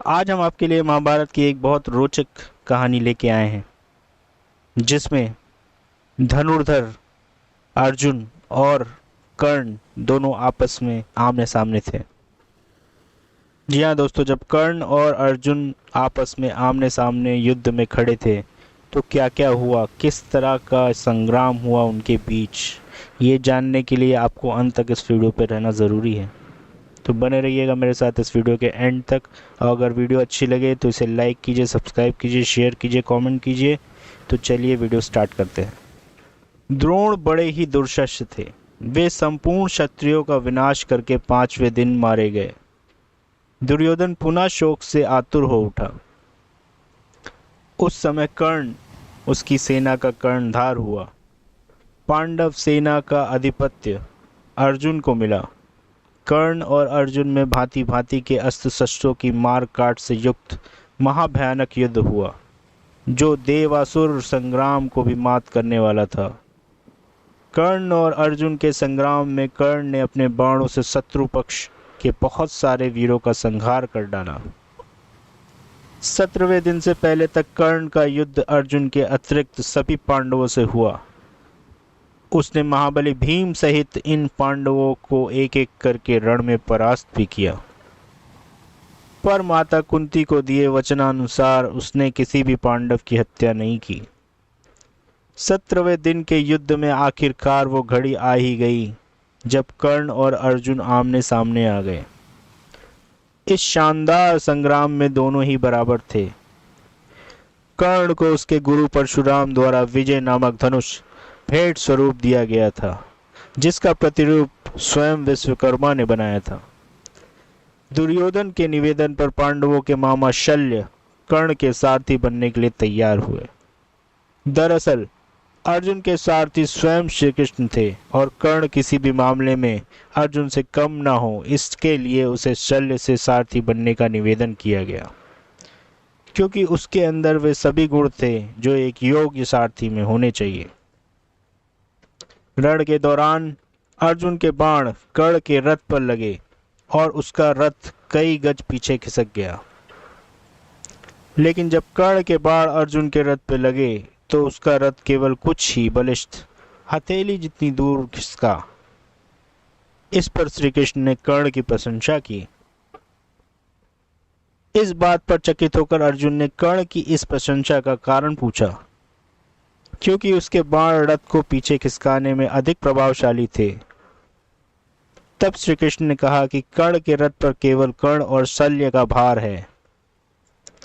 आज हम आपके लिए महाभारत की एक बहुत रोचक कहानी लेके आए हैं, जिसमें धनुर्धर अर्जुन और कर्ण दोनों आपस में आमने सामने थे। जी हाँ दोस्तों, जब कर्ण और अर्जुन आपस में आमने सामने युद्ध में खड़े थे तो क्या क्या हुआ, किस तरह का संग्राम हुआ उनके बीच, ये जानने के लिए आपको अंत तक इस वीडियो पर रहना ज़रूरी है। तो बने रहिएगा मेरे साथ इस वीडियो के एंड तक। और अगर वीडियो अच्छी लगे तो इसे लाइक कीजिए, सब्सक्राइब कीजिए, शेयर कीजिए, कमेंट कीजिए। तो चलिए वीडियो स्टार्ट करते हैं। द्रोण बड़े ही दुर्शस्य थे। वे संपूर्ण क्षत्रियों का विनाश करके 5वें दिन मारे गए। दुर्योधन पुनः शोक से आतुर हो उठा। उस समय कर्ण उसकी सेना का कर्णधार हुआ। पांडव सेना का आधिपत्य अर्जुन को मिला। कर्ण और अर्जुन में भांति भांति के अस्त्र शस्त्रों की मार काट से युक्त महाभयानक युद्ध हुआ, जो देवासुर संग्राम को भी मात करने वाला था। कर्ण और अर्जुन के संग्राम में कर्ण ने अपने बाणों से शत्रु पक्ष के बहुत सारे वीरों का संहार कर डाला। 17वें दिन से पहले तक कर्ण का युद्ध अर्जुन के अतिरिक्त सभी पांडवों से हुआ। उसने महाबली भीम सहित इन पांडवों को एक एक करके रण में परास्त भी किया, पर माता कुंती को दिए वचनानुसार उसने किसी भी पांडव की हत्या नहीं की। 17वें दिन के युद्ध में आखिरकार वो घड़ी आ ही गई जब कर्ण और अर्जुन आमने सामने आ गए। इस शानदार संग्राम में दोनों ही बराबर थे। कर्ण को उसके गुरु परशुराम द्वारा विजय नामक धनुष भेंट स्वरूप दिया गया था, जिसका प्रतिरूप स्वयं विश्वकर्मा ने बनाया था। दुर्योधन के निवेदन पर पांडवों के मामा शल्य कर्ण के सारथी बनने के लिए तैयार हुए। दरअसल अर्जुन के सारथी स्वयं श्री कृष्ण थे और कर्ण किसी भी मामले में अर्जुन से कम न हो, इसके लिए उसे शल्य से सारथी बनने का निवेदन किया गया, क्योंकि उसके अंदर वे सभी गुण थे जो एक योग्य सारथी में होने चाहिए। रण के दौरान अर्जुन के बाण कर्ण के रथ पर लगे और उसका रथ कई गज पीछे खिसक गया। लेकिन जब कर्ण के बाण अर्जुन के रथ पर लगे तो उसका रथ केवल कुछ ही बलिष्ठ हथेली जितनी दूर खिसका। इस पर श्री कृष्ण ने कर्ण की प्रशंसा की। इस बात पर चकित होकर अर्जुन ने कर्ण की इस प्रशंसा का कारण पूछा, क्योंकि उसके बाण रथ को पीछे खिसकाने में अधिक प्रभावशाली थे। तब श्री कृष्ण ने कहा कि कर्ण के रथ पर केवल कर्ण और शल्य का भार है,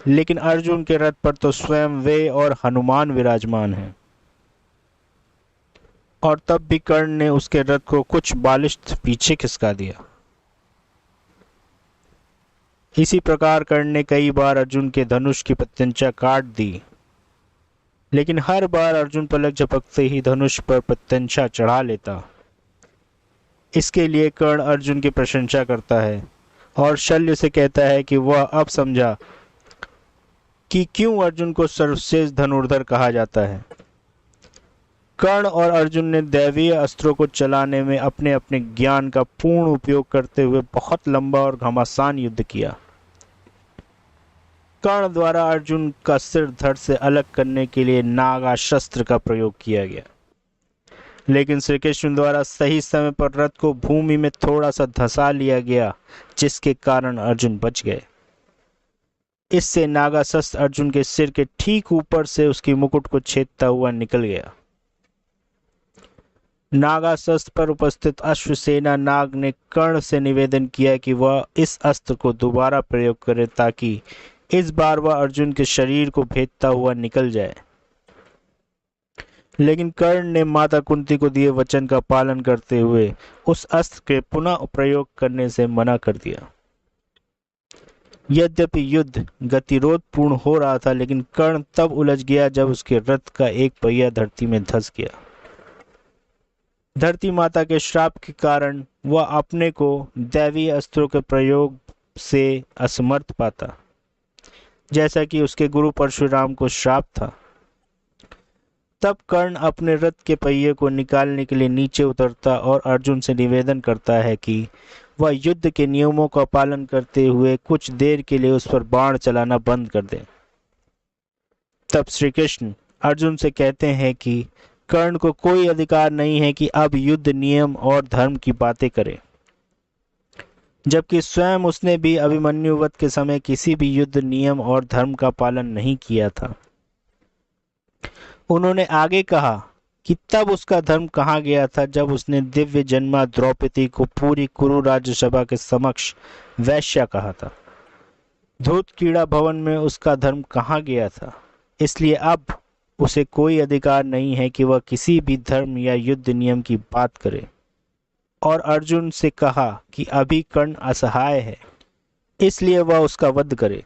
लेकिन अर्जुन के रथ पर तो स्वयं वे और हनुमान विराजमान हैं। और तब भी कर्ण ने उसके रथ को कुछ बालिष्ठ पीछे खिसका दिया। इसी प्रकार कर्ण ने कई बार अर्जुन के धनुष की प्रत्यंचा काट दी, लेकिन हर बार अर्जुन पलक झपकते ही धनुष पर प्रत्यंचा चढ़ा लेता। इसके लिए कर्ण अर्जुन की प्रशंसा करता है और शल्य से कहता है कि वह अब समझा कि क्यों अर्जुन को सर्वश्रेष्ठ धनुर्धर कहा जाता है। कर्ण और अर्जुन ने दैवीय अस्त्रों को चलाने में अपने अपने ज्ञान का पूर्ण उपयोग करते हुए बहुत लंबा और घमासान युद्ध किया। कर्ण द्वारा अर्जुन का सिर धड़ से अलग करने के लिए नागा शस्त्र का प्रयोग किया गया, लेकिन श्री कृष्ण द्वारा सही समय पर रथ को भूमि में थोड़ा सा धंसा लिया गया, जिसके कारण अर्जुन बच गए। इससे नागा शस्त्र अर्जुन के सिर के ठीक ऊपर से उसकी मुकुट को छेदता हुआ निकल गया। नागा शस्त्र पर उपस्थित अश्वसेना नाग ने कर्ण से निवेदन किया कि वह इस अस्त्र को दोबारा प्रयोग करे, ताकि इस बार वह अर्जुन के शरीर को भेदता हुआ निकल जाए। लेकिन कर्ण ने माता कुंती को दिए वचन का पालन करते हुए उस अस्त्र के पुनः प्रयोग करने से मना कर दिया। यद्यपि युद्ध गतिरोध पूर्ण हो रहा था, लेकिन कर्ण तब उलझ गया जब उसके रथ का एक पहिया धरती में धंस गया। धरती माता के श्राप के कारण वह अपने को दैवीय अस्त्रों के प्रयोग से असमर्थ पाता, जैसा कि उसके गुरु परशुराम को श्राप था। तब कर्ण अपने रथ के पहिए को निकालने के लिए नीचे उतरता और अर्जुन से निवेदन करता है कि वह युद्ध के नियमों का पालन करते हुए कुछ देर के लिए उस पर बाण चलाना बंद कर दे। तब श्री कृष्ण अर्जुन से कहते हैं कि कर्ण को कोई अधिकार नहीं है कि अब युद्ध नियम और धर्म की बातें करे, जबकि स्वयं उसने भी अभिमन्यु वध के समय किसी भी युद्ध नियम और धर्म का पालन नहीं किया था। उन्होंने आगे कहा कि तब उसका धर्म कहाँ गया था जब उसने दिव्य जन्मा द्रौपदी को पूरी कुरु राज्यसभा के समक्ष वैश्या कहा था। धूत कीड़ा भवन में उसका धर्म कहाँ गया था। इसलिए अब उसे कोई अधिकार नहीं है कि वह किसी भी धर्म या युद्ध नियम की बात करे। और अर्जुन से कहा कि अभी कर्ण असहाय है, इसलिए वह उसका वध करे।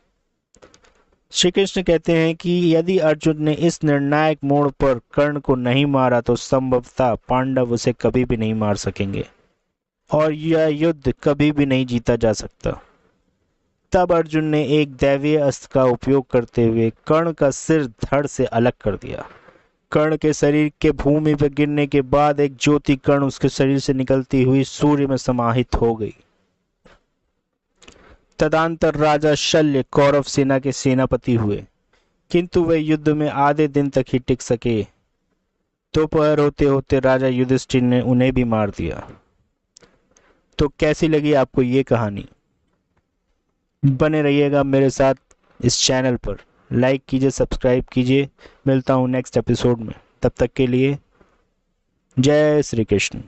श्री कृष्ण कहते हैं कि यदि अर्जुन ने इस निर्णायक मोड़ पर कर्ण को नहीं मारा तो संभवतः पांडव उसे कभी भी नहीं मार सकेंगे और यह युद्ध कभी भी नहीं जीता जा सकता। तब अर्जुन ने एक दैवीय अस्त्र का उपयोग करते हुए कर्ण का सिर धड़ से अलग कर दिया। कर्ण के शरीर के भूमि पर गिरने के बाद एक ज्योति कर्ण उसके शरीर से निकलती हुई सूर्य में समाहित हो गई। तदंतर राजा शल्य कौरव सेना के सेनापति हुए, किंतु वे युद्ध में आधे दिन तक ही टिक सके। दोपहर होते होते राजा युधिष्ठिर ने उन्हें भी मार दिया। तो कैसी लगी आपको ये कहानी? बने रहिएगा मेरे साथ इस चैनल पर, लाइक कीजिए, सब्सक्राइब कीजिए। मिलता हूँ नेक्स्ट एपिसोड में, तब तक के लिए जय श्री कृष्ण।